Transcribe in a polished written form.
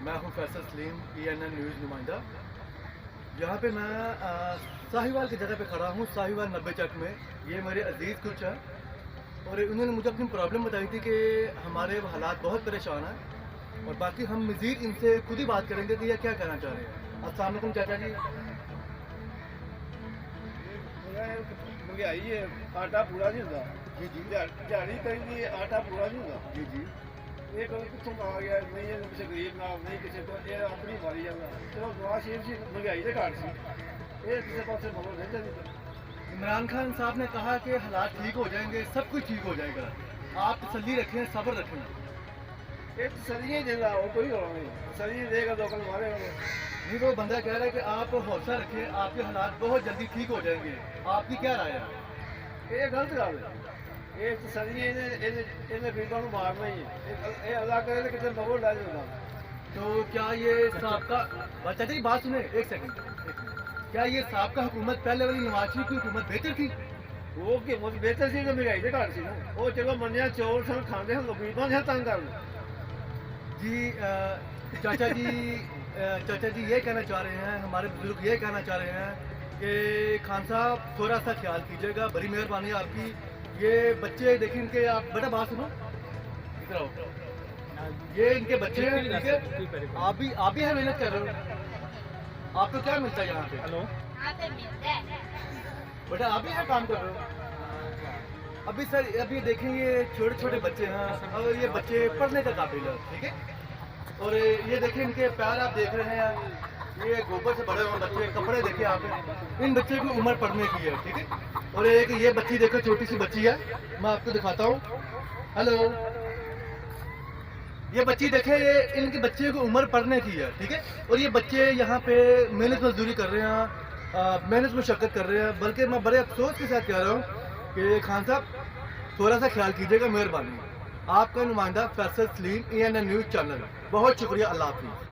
मैं हूं Faisal Salim, ENN news नुमाइंदा। यहाँ पे मैं साहिवाल की जगह पे खड़ा हूँ, साहिवाल 90 चक में। ये मेरे अजीज़ कुछ हैं और उन्होंने मुझे अपनी प्रॉब्लम बताई थी कि हमारे हालात बहुत परेशान हैं और बाकी हम मज़ीद इनसे खुद ही बात करेंगे कि ये क्या कहना चाह रहे हैं। अस्सलाम वालेकुम चाचा जी। महंगाई है, आटा पूरा नहीं होता। जी जी दिहाड़ी कहीं आटा पूरा नहीं होता। जी जी। ये कभी कितों आ गया, नहीं है किसी गरीब ना, नहीं किसी को, ये अपनी मारी जाता। चलो दुआ शेर सी महंगाई के घाट सी, ये किसी पास मदद नहीं जाती। इमरान खान साहब ने कहा कि हालात ठीक हो जाएंगे, सब कुछ ठीक हो जाएगा। आप तसल्ली रखें, सब्र रखें। ये तसलियाँ दे रहा हो, कोई और नहीं तसलियाँ देगा तो कल मारेगा। नहीं, वो बंदा कह रहा है कि आप हौसला रखें, आपके हालात बहुत जल्दी ठीक हो जाएंगे। आपकी क्या राय है? ये गलत गल है। ये तसलियाँ इन्हें गरीबों को मारना ही है। ये अल्लाह करे तो कितने मगो डाल देगा। तो क्या ये साबका चाचा जी बात सुने, एक सेकंड। क्या ये साबका हुकूमत पहले वाली नवाज शरीफ की हुकूमत बेहतर थी? वो कि मुझे बेहतर सी तो महंगाई के घाट सी ना। वो चलो मनिया चौल सन खाते हैं, गरीबों से तंग कर लो। जी चाचा जी ये कहना चाह रहे हैं, हमारे बुजुर्ग ये कहना चाह रहे हैं कि खान साहब थोड़ा सा ख्याल कीजिएगा, बड़ी मेहरबानी आपकी। ये बच्चे देखें इनके, आप बेटा बात सुनो, इधर आओ। ये इनके बच्चे हैं, ठीक है? आप भी है मेहनत कर रहे हो। आपको क्या मिलता है यहाँ पे? हेलो, बेटा आप भी यहाँ काम कर रहे हो? अभी सर अभी देखें, ये छोटे छोटे बच्चे हैं और ये बच्चे पढ़ने का काबिल है, ठीक है? और ये देखें इनके पैर आप देख रहे हैं, ये गोबर से बड़े हुए बच्चे, कपड़े देखिए आप। इन बच्चे की उम्र पढ़ने की है, ठीक है? और एक ये बच्ची देखो, छोटी सी बच्ची है, मैं आपको दिखाता हूँ। हेलो, ये बच्ची देखे, ये इनके बच्चे की उम्र पढ़ने की है, ठीक है? और ये बच्चे यहाँ पे मेहनत मजदूरी कर रहे हैं, मेहनत मुशक्कत कर रहे हैं। बल्कि मैं बड़े अफसोस के साथ कह रहा हूँ कि खान साहब थोड़ा सा ख्याल कीजिएगा, मेहरबानी। आपका नुमाइंदा Faisal Salim, ENN news channel. बहुत शुक्रिया, अल्लाह हाफिज़।